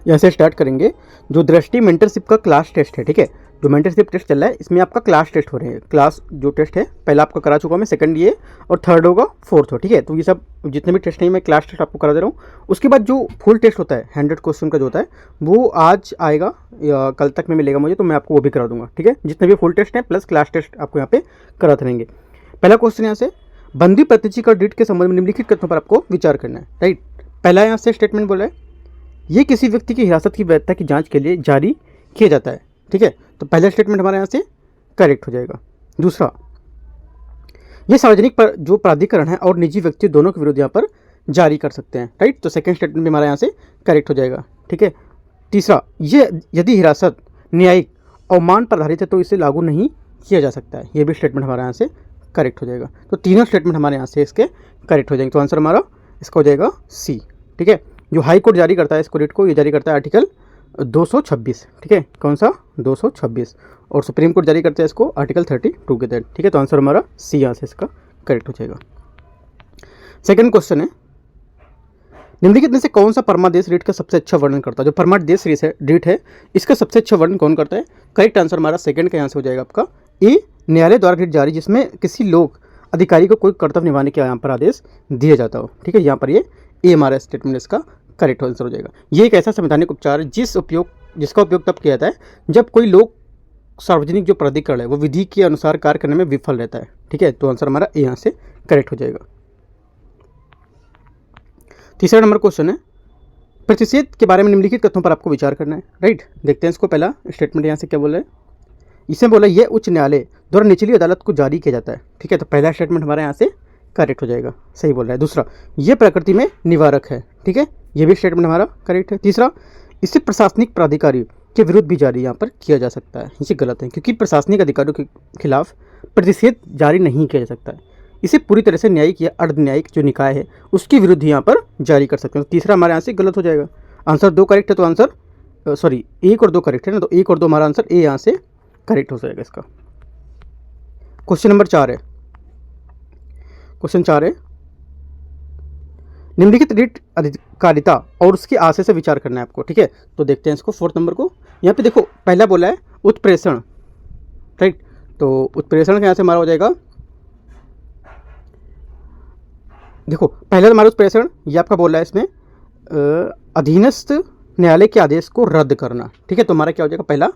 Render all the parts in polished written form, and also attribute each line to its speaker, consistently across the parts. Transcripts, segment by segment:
Speaker 1: यहाँ से स्टार्ट करेंगे। जो दृष्टि मेंटरशिप का क्लास टेस्ट है, ठीक है, जो मेंटरशिप टेस्ट चल रहा है इसमें आपका क्लास टेस्ट हो रहे हैं। क्लास जो टेस्ट है पहला आपका करा चुका मैं, सेकंड ये और थर्ड होगा, फोर्थ हो, ठीक है। तो ये सब जितने भी टेस्ट हैं मैं क्लास टेस्ट आपको करा दे रहा हूँ। उसके बाद जो फुल टेस्ट होता है 100 क्वेश्चन का जो होता है वो आज आएगा या कल तक में मिलेगा मुझे, तो मैं आपको वो भी करा दूंगा, ठीक है। जितने भी फुल टेस्ट हैं प्लस क्लास टेस्ट आपको यहाँ पे कराते रहेंगे। पहला क्वेश्चन यहाँ से, बंदी प्रतिचिक और डिट के संबंध में निम्नलिखित कथनों पर आपको विचार करना है, राइट। पहला यहाँ से स्टेटमेंट बोला है, ये किसी व्यक्ति की हिरासत की वैधता की जांच के लिए जारी किया जाता है, ठीक है। तो पहला स्टेटमेंट हमारे यहाँ से करेक्ट हो जाएगा। दूसरा, ये सार्वजनिक पर जो प्राधिकरण है और निजी व्यक्ति दोनों के विरुद्ध यहाँ पर जारी कर सकते हैं, राइट। तो सेकंड स्टेटमेंट भी हमारे यहाँ से करेक्ट हो जाएगा, ठीक है। तीसरा, ये यदि हिरासत न्यायिक अवमान पर आधारित है तो इसे लागू नहीं किया जा सकता है, ये भी स्टेटमेंट हमारे यहाँ से करेक्ट हो जाएगा। तो तीनों स्टेटमेंट हमारे यहाँ से इसके करेक्ट हो जाएंगे। तो आंसर हमारा इसका हो जाएगा सी, ठीक है। जो हाई कोर्ट जारी करता है इसको, रिट को, ये जारी करता है आर्टिकल 226, ठीक है। कौन सा 226, और सुप्रीम कोर्ट जारी करता है इसको आर्टिकल 32 के तहत, ठीक है। तो आंसर हमारा सी यहाँ से इसका करेक्ट हो जाएगा। सेकंड क्वेश्चन है, निम्नलिखित में से कौन सा परमादेश रिट का सबसे अच्छा वर्णन करता है। जो परमादेश रिट है इसका सबसे अच्छा वर्णन कौन करता है? करेक्ट आंसर हमारा सेकंड का यहाँ से हो जाएगा आपका ए, न्यायालय द्वारा रिट जारी जिसमें किसी लोक अधिकारी को कोई कर्तव्य निभाने के यहाँ पर आदेश दिया जाता हो, ठीक है। यहाँ पर ये ए हमारा स्टेटमेंट इसका करेक्ट आंसर हो जाएगा। ये एक ऐसा संवैधानिक उपचार है जिसका उपयोग तब किया जाता है जब कोई लोक सार्वजनिक जो प्राधिकरण है वो विधि के अनुसार कार्य करने में विफल रहता है, ठीक है। तो आंसर हमारा ए यहाँ से करेक्ट हो जाएगा। तीसरा नंबर क्वेश्चन है, प्रतिषेध के बारे में निम्नलिखित कथनों पर आपको विचार करना है, राइट। देखते हैं इसको। पहला स्टेटमेंट यहाँ से क्या बोला है, इसमें बोला यह उच्च न्यायालय द्वारा निचली अदालत को जारी किया जाता है, ठीक है। तो पहला स्टेटमेंट हमारे यहाँ से करेक्ट हो जाएगा, सही बोल रहा है। दूसरा, ये प्रकृति में निवारक है, ठीक है, ये भी स्टेटमेंट हमारा करेक्ट है। तीसरा, इसे प्रशासनिक प्राधिकारी के विरुद्ध भी जारी यहाँ पर किया जा सकता है, ये गलत है क्योंकि प्रशासनिक अधिकारियों के खिलाफ प्रतिषेध जारी नहीं किया जा सकता है। इसे पूरी तरह से न्यायिक या अर्ध न्यायिक जो निकाय है उसके विरुद्ध यहाँ पर जारी कर सकते हैं। तो तीसरा हमारे यहाँ से गलत हो जाएगा। आंसर 2 करेक्ट है, तो आंसर सॉरी 1 और 2 करेक्ट है ना, तो 1 और 2 हमारा आंसर ए यहाँ से करेक्ट हो जाएगा इसका। क्वेश्चन नंबर 4 है, क्वेश्चन 4 है, निम्नलिखित रिट अधिकारिता और उसके आशय से विचार करना है आपको, ठीक है। तो देखते हैं इसको, 4th नंबर को। यहाँ पे देखो पहला बोला है उत्प्रेषण, राइट। तो उत्प्रेषण के यहाँ से हमारा हो जाएगा, देखो पहला हमारा उत्प्रेषण ये आपका बोला है इसमें अधीनस्थ न्यायालय के आदेश को रद्द करना, ठीक है। तो हमारा क्या हो जाएगा, पहला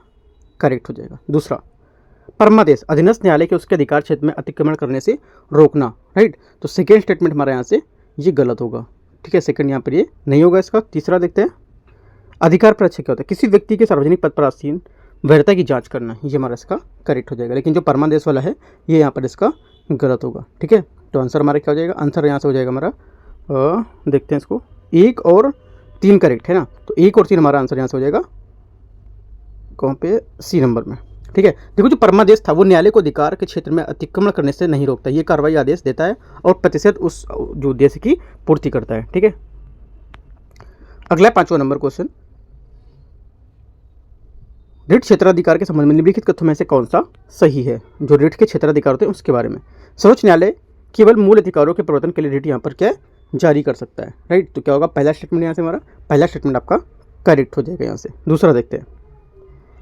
Speaker 1: करेक्ट हो जाएगा। दूसरा, परमादेश अधीनस्थ न्यायालय के उसके अधिकार क्षेत्र में अतिक्रमण करने से रोकना, राइट। तो सेकेंड स्टेटमेंट हमारे यहाँ से ये गलत होगा, ठीक है। सेकंड यहाँ पर ये नहीं होगा इसका। तीसरा देखते हैं, अधिकार परीक्षक क्या होता है, किसी व्यक्ति के सार्वजनिक पद पर आसीन वैधता की जांच करना, ये हमारा इसका करेक्ट हो जाएगा। लेकिन जो परमादेश वाला है ये यहाँ पर इसका गलत होगा, ठीक है। तो आंसर हमारा क्या हो जाएगा, आंसर यहाँ से हो जाएगा हमारा देखते हैं इसको, 1 और 3 करेक्ट है ना। तो 1 और 3 हमारा आंसर यहाँ से हो जाएगा कहाँ पे, सी नंबर में, ठीक है। देखो जो परमादेश था वो न्यायालय को अधिकार के क्षेत्र में अतिक्रमण करने से नहीं रोकता, ये कार्रवाई आदेश देता है और प्रतिशत उस जो उद्देश्य की पूर्ति करता है, ठीक है। अगला 5वां नंबर क्वेश्चन, रिट क्षेत्राधिकार के संबंध में निम्नलिखित कथनों में से कौन सा सही है। जो रिट के क्षेत्राधिकार होते हैं उसके बारे में, सर्वोच्च न्यायालय केवल मूल अधिकारों के प्रवर्तन के लिए रिट यहाँ पर क्या जारी कर सकता है, राइट। तो क्या होगा, पहला स्टेटमेंट यहाँ से हमारा पहला स्टेटमेंट आपका करेक्ट हो जाएगा यहाँ से। दूसरा देखते हैं,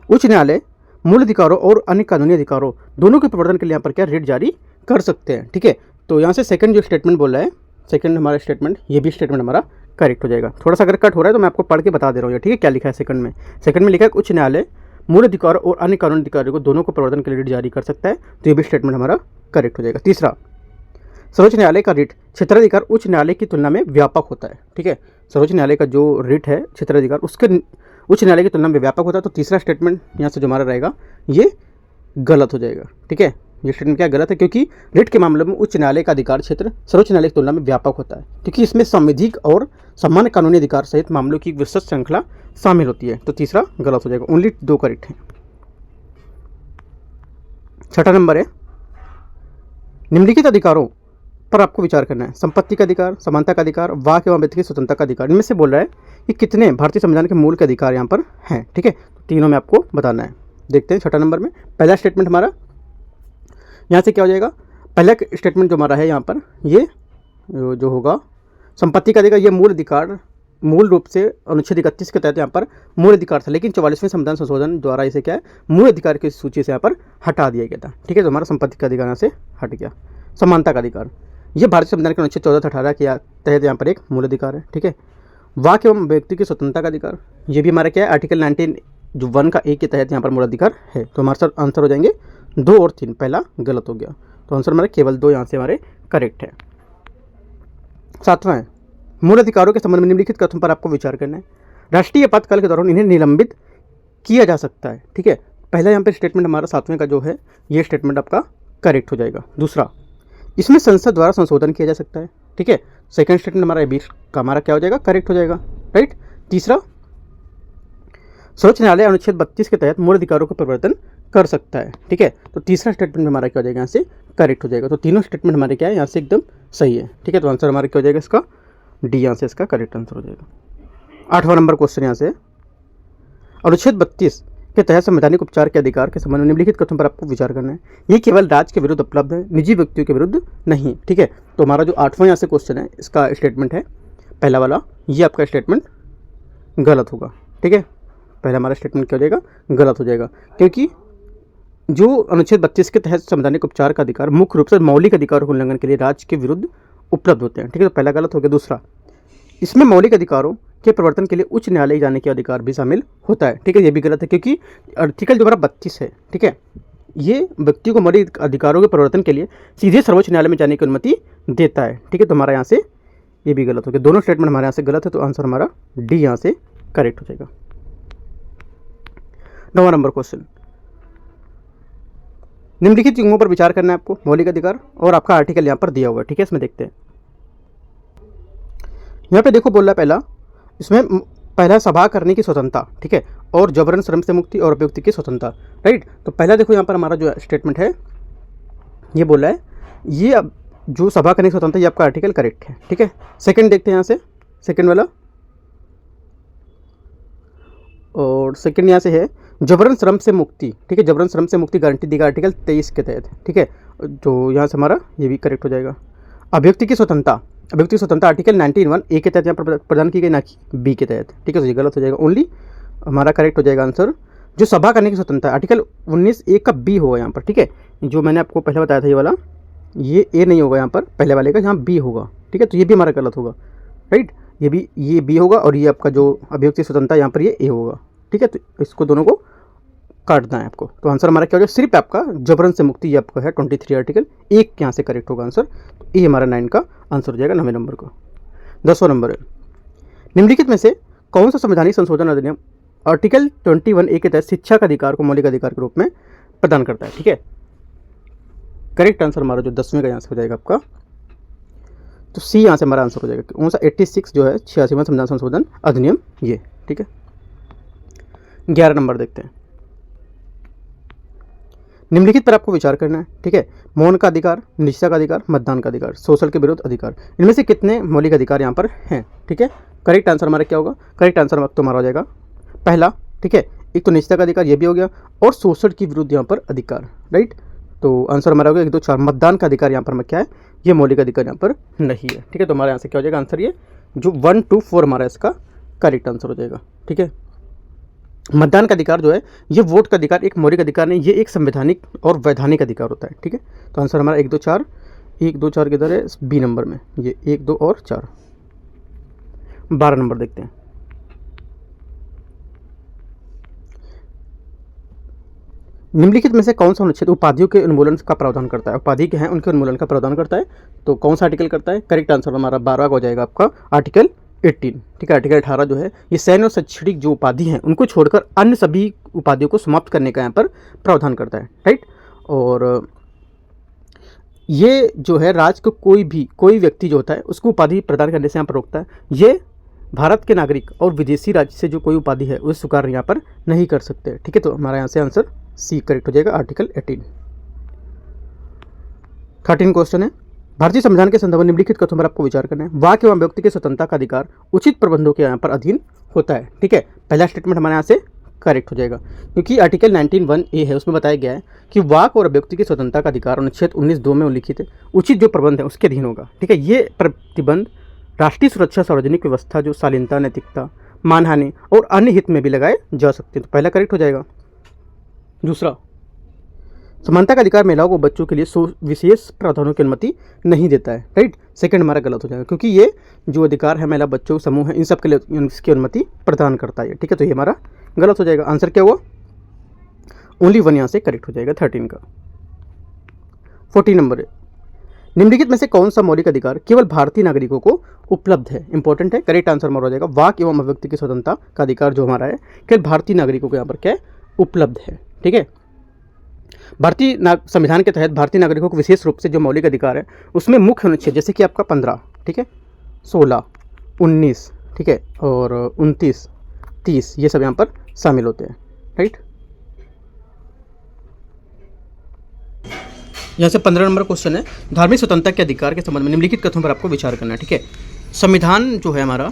Speaker 1: उच्च न्यायालय मूल अधिकारों और अन्य कानूनी अधिकारों दोनों के प्रवर्तन के लिए यहाँ पर क्या रिट जारी कर सकते हैं, ठीक है। तो यहाँ से सेकंड जो स्टेटमेंट बोल रहा है, सेकंड हमारा स्टेटमेंट, ये भी स्टेटमेंट हमारा करेक्ट हो जाएगा। थोड़ा सा अगर कट हो रहा है तो मैं आपको पढ़ के बता दे रहा हूँ, ठीक है, क्या लिखा है सेकंड में। सेकंड में लिखा है उच्च न्यायालय मूल अधिकारों और अन्य कानूनी अधिकारियों को दोनों को प्रवर्तन के लिए रिट जारी कर सकता है, तो ये भी स्टेटमेंट हमारा करेक्ट हो जाएगा। तीसरा, सर्वोच्च न्यायालय का रिट क्षेत्राधिकार उच्च न्यायालय की तुलना में व्यापक होता है, ठीक है। सर्वोच्च न्यायालय का जो रिट है क्षेत्राधिकार उसके उच्च न्यायालय की तुलना में व्यापक होता है। तो तीसरा स्टेटमेंट यहाँ से जो हमारा रहेगा ये गलत हो जाएगा, ठीक है। ये स्टेटमेंट क्या गलत है, क्योंकि रिट के मामले में उच्च न्यायालय का अधिकार क्षेत्र सर्वोच्च न्यायालय की तुलना में व्यापक होता है, क्योंकि इसमें संवैधानिक और सामान्य कानूनी अधिकार सहित मामलों की विस्तृत श्रृंखला शामिल होती है। तो तीसरा गलत हो जाएगा, ओनली 2 करेक्ट है। 6वां नंबर है, निम्नलिखित अधिकारों पर आपको विचार करना है। संपत्ति का अधिकार, समानता का अधिकार, वाक एवं व्यक्ति की स्वतंत्रता का अधिकार, इनमें से बोल रहा है कि कितने भारतीय संविधान के मूल के अधिकार यहाँ पर हैं, ठीक है। तीनों में आपको बताना है। देखते हैं 6वां नंबर में, पहला स्टेटमेंट हमारा यहाँ से क्या हो जाएगा, पहला स्टेटमेंट जो हमारा है यहाँ पर ये जो होगा संपत्ति का अधिकार, ये मूल अधिकार मूल रूप से अनुच्छेद 31 के तहत यहाँ पर मूल अधिकार था, लेकिन 44वें संविधान संशोधन द्वारा इसे क्या है, मूल अधिकार की सूची से यहाँ पर हटा दिया गया था। ठीक है, तो हमारा संपत्ति का अधिकार यहाँ से हट गया। समानता का अधिकार, ये भारतीय संविधान के अनुच्छेद 14 से 18 के तहत यहाँ पर एक मूल अधिकार है। ठीक है, वाक एवं व्यक्ति की स्वतंत्रता का अधिकार, ये भी हमारा क्या है, आर्टिकल 19 जो 1 का 1 के तहत यहाँ पर मूल अधिकार है। तो हमारे साथ आंसर हो जाएंगे 2 और 3, पहला गलत हो गया, तो आंसर हमारे केवल 2 यहाँ से हमारे करेक्ट है। 7वां है, मूल अधिकारों के संबंध में निम्नलिखित कथनों पर आपको विचार करना है। राष्ट्रीय आपातकाल के दौरान इन्हें निलंबित किया जा सकता है। ठीक है, पहला यहाँ पे स्टेटमेंट हमारा 7वें का जो है, ये स्टेटमेंट आपका करेक्ट हो जाएगा। दूसरा, इसमें संसद द्वारा संशोधन किया जा सकता है। ठीक है, सेकंड स्टेटमेंट हमारा 20 का हमारा क्या हो जाएगा, करेक्ट हो जाएगा। राइट। तीसरा, सर्वोच्च न्यायालय अनुच्छेद 32 के तहत मूल अधिकारों का परिवर्तन कर सकता है। ठीक है, तो तीसरा स्टेटमेंट हमारा क्या हो जाएगा, यहाँ से करेक्ट हो जाएगा। तो तीनों स्टेटमेंट हमारे क्या है, यहाँ से एकदम सही है। ठीक है, तो आंसर हमारा क्या हो जाएगा, इसका डी यहाँ से इसका करेक्ट आंसर हो जाएगा। 8वां नंबर क्वेश्चन यहाँ से, अनुच्छेद 32 के तहत संवैधानिक उपचार के अधिकार के संबंध में निम्नलिखित कथनों पर आपको विचार करना है। ये केवल राज्य के विरुद्ध उपलब्ध है, निजी व्यक्तियों के विरुद्ध नहीं। ठीक है, तो हमारा जो 8वां यहाँ से क्वेश्चन है, इसका स्टेटमेंट है पहला वाला, ये आपका स्टेटमेंट गलत होगा। ठीक है, पहला हमारा स्टेटमेंट क्या हो जाएगा, गलत हो जाएगा, क्योंकि जो अनुच्छेद 32 के तहत संवैधानिक उपचार का अधिकार मुख्य रूप से मौलिक अधिकारों के उल्लंघन के लिए राज्य के विरुद्ध उपलब्ध होते हैं। ठीक है, तो पहला गलत हो गया। दूसरा, इसमें मौलिक अधिकारों के प्रवर्तन के लिए उच्च न्यायालय जाने के अधिकार भी शामिल होता है। ठीक है, ये भी गलत है, क्योंकि आर्टिकल जो हमारा 32 है, ठीक है, ये व्यक्ति को मौलिक अधिकारों के प्रवर्तन के लिए सीधे सर्वोच्च न्यायालय में जाने की अनुमति देता है। ठीक है, तो हमारा यहाँ से ये भी गलत हो गया। दोनों स्टेटमेंट हमारे यहाँ से गलत है, तो आंसर हमारा डी यहाँ से करेक्ट हो जाएगा। 9वां नंबर क्वेश्चन, निम्नलिखित चीजों पर विचार करना है आपको, मौलिक अधिकार और आपका आर्टिकल यहाँ पर दिया हुआ है। ठीक है, इसमें देखते हैं। यहाँ पे देखो बोल रहा है पहला, इसमें पहला सभा करने की स्वतंत्रता। ठीक है, और जबरन श्रम से मुक्ति और अभिव्यक्ति की स्वतंत्रता। राइट, तो पहला देखो यहाँ पर हमारा जो स्टेटमेंट है, ये बोल रहा है, ये अब जो सभा करने की स्वतंत्रता, ये आपका आर्टिकल करेक्ट है। ठीक है, सेकंड देखते हैं यहाँ से, सेकंड वाला, और सेकंड यहाँ से है जबरन श्रम से मुक्ति। ठीक है, जबरन श्रम से मुक्ति गारंटी देगा आर्टिकल 23 के तहत। ठीक है, तो यहाँ से हमारा ये भी करेक्ट हो जाएगा। अभिव्यक्ति की स्वतंत्रता, अभिव्यक्ति की स्वतंत्रता आर्टिकल 19(1) ए के तहत यहाँ पर प्रदान की गई, ना कि बी के तहत। ठीक है, तो ये गलत हो जाएगा। ओनली हमारा करेक्ट हो जाएगा आंसर जो सभा करने की स्वतंत्रता, आर्टिकल 19(1) का बी होगा यहाँ पर। ठीक है, जो मैंने आपको पहले बताया था, ये वाला, ये ए नहीं होगा यहाँ पर, पहले वाले का यहाँ बी होगा। ठीक है, तो ये भी हमारा गलत होगा। राइट, ये बी होगा, और ये आपका जो अभिव्यक्ति स्वतंत्रता यहाँ पर ये ए होगा। ठीक है, तो इसको दोनों को काटना है आपको। तो आंसर हमारा क्या हो जाएगा, सिर्फ आपका जबरन से मुक्ति, ये आपका है 23 आर्टिकल 1 यहाँ से करेक्ट होगा आंसर। तो ये हमारा 9 का आंसर हो जाएगा, 9वें नंबर का। 10वां नंबर है, निम्नलिखित में से कौन सा संवैधानिक संशोधन अधिनियम आर्टिकल 21(a) के तहत शिक्षा का अधिकार को मौलिक अधिकार के रूप में प्रदान करता है। ठीक है, करेक्ट आंसर हमारा जो 10वें का यहाँ से हो जाएगा आपका, तो सी यहाँ से हमारा आंसर हो जाएगा। कौन सा, 86 जो है 86वां संविधान संशोधन अधिनियम, ये। ठीक है, 11 नंबर देखते हैं। निम्नलिखित पर आपको विचार करना है। ठीक है, मौन का अधिकार, निष्ठा का अधिकार, मतदान का अधिकार, शोषण के विरुद्ध अधिकार, इनमें से कितने मौलिक अधिकार यहाँ पर हैं। ठीक है, करेक्ट आंसर हमारा क्या होगा, करेक्ट आंसर तो हमारा हो जाएगा पहला। ठीक है, एक तो निष्ठा का अधिकार, ये भी हो गया, और शोषण के विरुद्ध यहाँ पर अधिकार। राइट, तो आंसर हमारा हो गया 1, 2, 4। मतदान का अधिकार यहाँ पर क्या है, ये मौलिक अधिकार यहाँ पर नहीं है। ठीक है, तो हमारे यहाँ से क्या हो जाएगा आंसर, ये जो 1, 2, 4 हमारा इसका करेक्ट आंसर हो जाएगा। ठीक है, मतदान का अधिकार जो है, ये वोट का अधिकार एक मौलिक अधिकार नहीं, ये एक संवैधानिक और वैधानिक अधिकार होता है। ठीक है, तो आंसर हमारा 1, 2, 4, 1, 2, 4 किधर है, बी नंबर में, ये 1, 2 और 4। 12 नंबर देखते हैं। निम्नलिखित में से कौन सा अनुच्छेद उपाधियों के उन्मूलन का प्रावधान करता है, उपाधि के हैं उनके उन्मूलन का प्रावधान करता है, तो कौन सा आर्टिकल करता है, करेक्ट आंसर हमारा 12 हो जाएगा आपका आर्टिकल 18। ठीक है, आर्टिकल 18 जो है, ये सैन्य और शैक्षणिक जो उपाधि हैं उनको छोड़कर अन्य सभी उपाधियों को समाप्त करने का यहाँ पर प्रावधान करता है। राइट, और ये जो है राज्य को कोई व्यक्ति जो होता है उसको उपाधि प्रदान करने से यहाँ पर रोकता है। ये भारत के नागरिक और विदेशी राज्य से जो कोई उपाधि है उसे स्वीकार यहाँ पर नहीं कर सकते। ठीक है, तो हमारा यहाँ से आंसर सी करेक्ट हो जाएगा, आर्टिकल 18। 13 क्वेश्चन है, भारतीय संविधान के संदर्भ में निम्नलिखित कथनों पर आपको विचार करना है। वाक एवं व्यक्ति की स्वतंत्रता का अधिकार उचित प्रबंधों के यहाँ पर अधीन होता है। ठीक है, पहला स्टेटमेंट हमारे यहाँ से करेक्ट हो जाएगा, क्योंकि आर्टिकल 19(1) है, उसमें बताया गया है कि वाक और अभिव्यक्ति की स्वतंत्रता का अधिकार अनुच्छेद 19(2) में उल्लिखित है, उचित जो प्रबंध है उसके अधीन होगा। ठीक है, ये प्रतिबंध राष्ट्रीय सुरक्षा, सार्वजनिक व्यवस्था, जो शालीनता, नैतिकता, मानहानि और अन्य हित में भी लगाए जा सकते हैं। तो पहला करेक्ट हो जाएगा। दूसरा, समानता का अधिकार महिलाओं को बच्चों के लिए विशेष प्रावधानों की अनुमति नहीं देता है, राइट। सेकंड हमारा गलत हो जाएगा, क्योंकि ये जो अधिकार है महिला बच्चों समूह है इन सब के लिए इसकी अनुमति प्रदान करता है, ठीक है। तो ये हमारा गलत हो जाएगा। आंसर क्या हुआ? ओनली वन यहाँ से करेक्ट हो जाएगा 13 का। 14 नंबर है, निम्नलिखित में से कौन सा मौलिक अधिकार केवल भारतीय नागरिकों को उपलब्ध है? इंपॉर्टेंट है। करेक्ट आंसर हमारा हो जाएगा वाक एवं अभिव्यक्ति की स्वतंत्रता का अधिकार जो हमारा है केवल भारतीय नागरिकों को यहाँ पर क्या है? उपलब्ध है, ठीक है। भारतीय संविधान के तहत भारतीय नागरिकों को विशेष रूप से जो मौलिक अधिकार है उसमें मुख्य अनुच्छेद जैसे कि आपका 15, ठीक है, 16, 19, ठीक है, और 29, 30 ये सब यहाँ पर शामिल होते हैं, राइट। यहाँ से 15 नंबर क्वेश्चन है, धार्मिक स्वतंत्रता के अधिकार के संबंध में निम्नलिखित कथनों पर आपको विचार करना है, ठीक है। संविधान जो है हमारा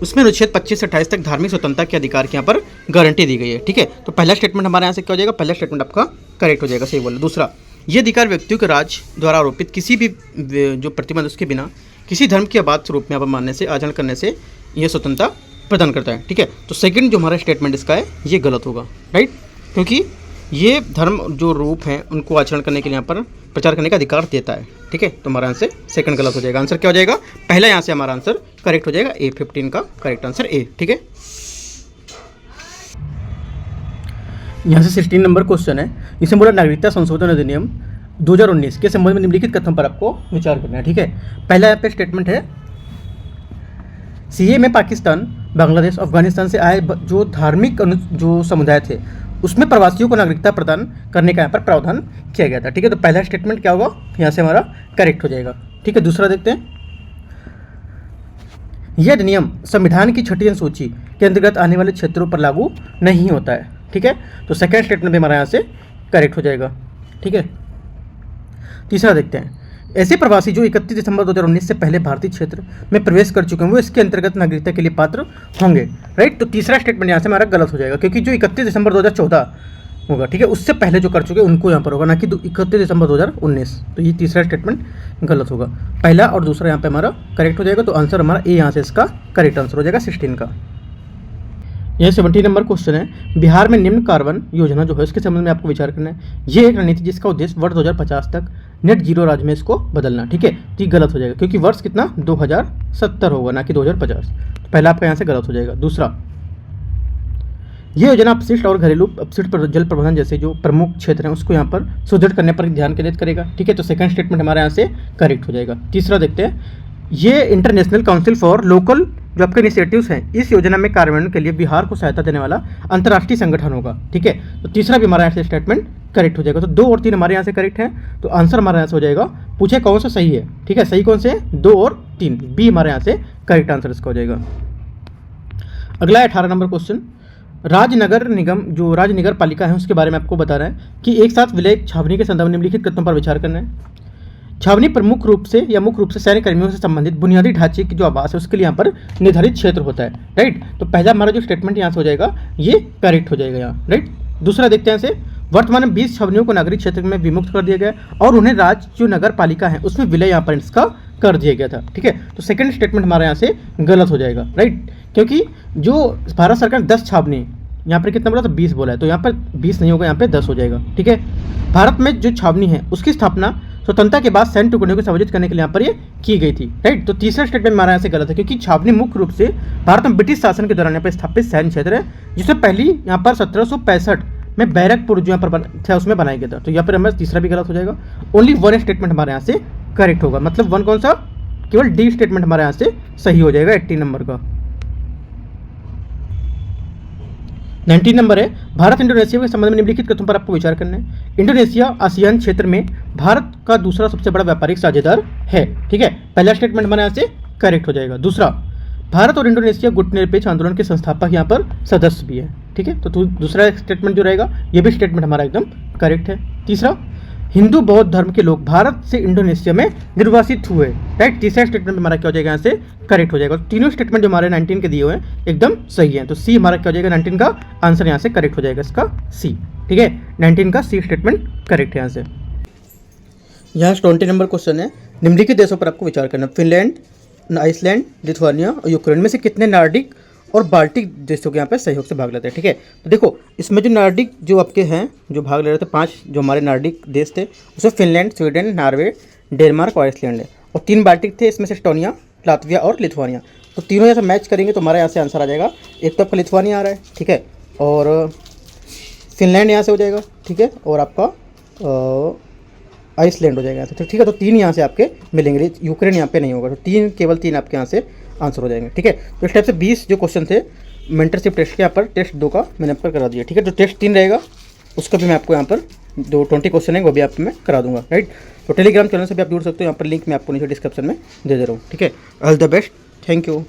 Speaker 1: उसमें अनुच्छेद 25 से 28 तक धार्मिक स्वतंत्रता के अधिकार की यहाँ पर गारंटी दी गई है, ठीक है। तो पहला स्टेटमेंट हमारे यहाँ से क्या हो जाएगा? पहला स्टेटमेंट आपका करेक्ट हो जाएगा, सही बोला। दूसरा, ये अधिकार व्यक्तियों के राज्य द्वारा आरोपित किसी भी जो प्रतिबंध उसके बिना किसी धर्म के अबाध स्वरूप में यहाँ पर मानने से, आचरण करने से यह स्वतंत्रता प्रदान करता है, ठीक है। तो सेकंड जो हमारा स्टेटमेंट इसका है ये गलत होगा, राइट, क्योंकि ये धर्म जो रूप हैं उनको आचरण करने के लिए यहाँ पर प्रचार करने का अधिकार देता है, ठीक है। तो हमारा आंसर सेकंड गलत हो जाएगा। आंसर क्या हो जाएगा? पहला यहाँ से हमारा आंसर करेक्ट हो जाएगा ए, 15 का करेक्ट आंसर ए, ठीक है। यहाँ से 16 नंबर क्वेश्चन है, इसे बोला नागरिकता संशोधन अधिनियम 2019 के संबंध में निम्नलिखित कथन पर आपको विचार करना है, ठीक है। पहला यहाँ पे स्टेटमेंट है, सीए में पाकिस्तान, बांग्लादेश, अफगानिस्तान से आए जो धार्मिक जो समुदाय थे उसमें प्रवासियों को नागरिकता प्रदान करने का यहाँ पर प्रावधान किया गया था, ठीक है। तो पहला स्टेटमेंट क्या होगा? यहाँ से हमारा करेक्ट हो जाएगा, ठीक है। दूसरा देखते हैं, यह अधिनियम संविधान की 6ठी अनुसूची के अंतर्गत आने वाले क्षेत्रों पर लागू नहीं होता है, ठीक है। तो सेकंड स्टेटमेंट भी हमारा यहाँ से करेक्ट हो जाएगा, ठीक है। तीसरा देखते हैं, ऐसे प्रवासी जो 31 दिसंबर 2019 से पहले भारतीय क्षेत्र में प्रवेश कर चुके हैं वो इसके अंतर्गत नागरिकता के लिए पात्र होंगे, राइट। तो तीसरा स्टेटमेंट यहाँ से हमारा गलत हो जाएगा, क्योंकि जो 31 दिसंबर 2014 होगा, ठीक है, उससे पहले जो कर चुके हैं उनको यहाँ पर होगा, ना कि 31 दिसंबर 2019। तो ये तीसरा स्टेटमेंट गलत होगा। पहला और दूसरा यहाँ पे हमारा करेक्ट हो जाएगा। तो आंसर हमारा ए यहाँ से इसका करेक्ट आंसर हो जाएगा 16 का। यह 17 नंबर क्वेश्चन है, बिहार में निम्न कार्बन योजना जो है उसके संबंध में आपको विचार करना है। ये एक रणनीति जिसका उद्देश्य वर्ष 2050 तक नेट जीरो राज्य में इसको बदलना, ठीक है। तो ये गलत हो जाएगा, क्योंकि वर्ष कितना 2070 होगा, ना कि 2050। तो पहला आपका यहाँ से गलत हो जाएगा। दूसरा, ये योजना अपशिष्ट और घरेलू अपशिष्ट जल प्रबंधन जैसे जो प्रमुख क्षेत्र हैं उसको यहाँ पर सुदृढ़ करने पर ध्यान केंद्रित करेगा, ठीक है। तो सेकंड स्टेटमेंट हमारे यहाँ से करेक्ट हो जाएगा। तीसरा देखते हैं, ये इंटरनेशनल काउंसिल फॉर लोकल जो आपके इनिशिएटिव्स हैं इस योजना में कार्यान्वयन के लिए बिहार को सहायता देने वाला अंतर्राष्ट्रीय संगठन होगा, ठीक है। तो तीसरा भी हमारा यहाँ से स्टेटमेंट करेक्ट हो जाएगा। तो 2 और 3 हमारे यहाँ से करेक्ट है। तो आंसर हमारे यहाँ से हो जाएगा, पूछे कौन सा सही है, ठीक है। सही कौन से? 2 और 3, बी हमारे यहाँ से करेक्ट आंसर इसका हो जाएगा। अगला है 18 नंबर क्वेश्चन, राजनगर निगम जो राज्य नगर पालिका है उसके बारे में आपको बता रहा है कि एक साथ विलय छावनी के संदर्भ में निम्नलिखित कथनों पर विचार करना है। छावनी प्रमुख रूप से या मुख्य रूप से सैन्य कर्मियों से संबंधित बुनियादी ढांचे की जो आवास है उसके लिए यहाँ पर निर्धारित क्षेत्र होता है, राइट। तो पहला हमारा जो स्टेटमेंट यहाँ से हो जाएगा ये करेक्ट हो जाएगा यहाँ, राइट। दूसरा देखते हैं से, वर्तमान में 20 छावनियों को नागरिक क्षेत्र में विमुक्त कर दिया गया और उन्हें राज्य जो नगर पालिका है उसमें विलय यहाँ पर इसका कर दिया गया था, ठीक है। तो सेकंड स्टेटमेंट हमारे यहाँ से गलत हो जाएगा, राइट, क्योंकि जो भारत सरकार 10 छावनी यहाँ पर कितना बोला? तो 20 बोला है, तो यहाँ पर 20 नहीं होगा, यहाँ पे 10 हो जाएगा, ठीक है। भारत में जो छावनी है उसकी स्थापना स्वतंत्रता के बाद सैन्य टुकड़ियों को संयोजित करने के लिए यहाँ पर ये की गई थी, राइट। तो तीसरा स्टेटमेंट हमारा यहाँ से गलत है, क्योंकि छावनी मुख्य रूप से भारत में ब्रिटिश शासन के दौरान यहाँ पर स्थापित सैन्य क्षेत्र है, जिसमें पहली यहाँ पर 1765 में बैरकपुर जो यहाँ पर था उसमें बनाया गया था। तो यहाँ पर हमारा तीसरा भी गलत हो जाएगा। ओनली वन स्टेटमेंट हमारे यहाँ से करेक्ट होगा, मतलब वन कौन सा? केवल डी स्टेटमेंट हमारे यहाँ से सही हो जाएगा 18 नंबर का। 19 नंबर है, भारत इंडोनेशिया के संबंध में निम्नलिखित कथनों पर आपको विचार करना है। इंडोनेशिया आसियान क्षेत्र में भारत का दूसरा सबसे बड़ा व्यापारिक साझेदार है, ठीक है। पहला स्टेटमेंट हमारे यहाँ से करेक्ट हो जाएगा। दूसरा, भारत और इंडोनेशिया गुटनिरपेक्ष आंदोलन के संस्थापक यहाँ पर सदस्य भी है, ठीक है। तो दूसरा स्टेटमेंट जो रहेगा ये भी स्टेटमेंट हमारा एकदम करेक्ट है। तीसरा, हिंदू बौद्ध धर्म के लोग भारत से इंडोनेशिया में निर्वासित हुए, राइट। तीसरा स्टेटमेंट हमारा क्या हो जाएगा? यहाँ से करेक्ट हो जाएगा। तीनों स्टेटमेंट जो हमारे 19 के दिए हुए हैं एकदम सही है। तो सी हमारा क्या हो जाएगा? 19 का आंसर यहाँ से करेक्ट हो जाएगा, इसका सी, ठीक है। 19 का सी स्टेटमेंट करेक्ट है यहाँ से। यहाँ 20 नंबर क्वेश्चन है, निम्नलिखित देशों पर आपको विचार करना। फिनलैंड, आइसलैंड, लिथुआनिया और यूक्रेन में से कितने नॉर्डिक और बाल्टिक देशों के यहाँ पे सहयोग से भाग लेते हैं। ठीक है, तो देखो इसमें जो नॉर्डिक जो आपके हैं जो भाग ले रहे थे 5 जो हमारे नॉर्डिक देश थे उसमें फिनलैंड, स्वीडन, नॉर्वे, डेनमार्क और आइसलैंड है। और 3 बाल्टिक थे, इसमें से एस्टोनिया, लातविया और लिथुआनिया। तो तीनों यहाँ से मैच करेंगे तो हमारे यहाँ से आंसर आ जाएगा। एक तो आपका लिथुआनिया आ रहा है, ठीक है, और फिनलैंड यहाँ से हो जाएगा, ठीक है, और आपका आइसलैंड हो जाएगा यहाँ से। तो ठीक है, तो 3 यहाँ से आपके मिलेंगे, यूक्रेन यहाँ पे नहीं होगा। तो 3 केवल 3 आपके यहाँ से आंसर हो जाएंगे। ठीक है, तो इस टाइप से 20 जो क्वेश्चन थे मेंटरशिप टेस्ट के यहाँ पर टेस्ट 2 का मैंने आपको करा दिया। ठीक है, जो टेस्ट 3 रहेगा उसका भी मैं आपको यहाँ पर जो 20 क्वेश्चन है वो भी आपको मैं करा दूंगा। राइट, तो टेलीग्राम चैनल से भी आप जुड़ सकते हो, यहाँ पर लिंक मैं आपको नीचे डिस्क्रिप्शन में दे रहा हूँ। ठीक है, all the best, thank you.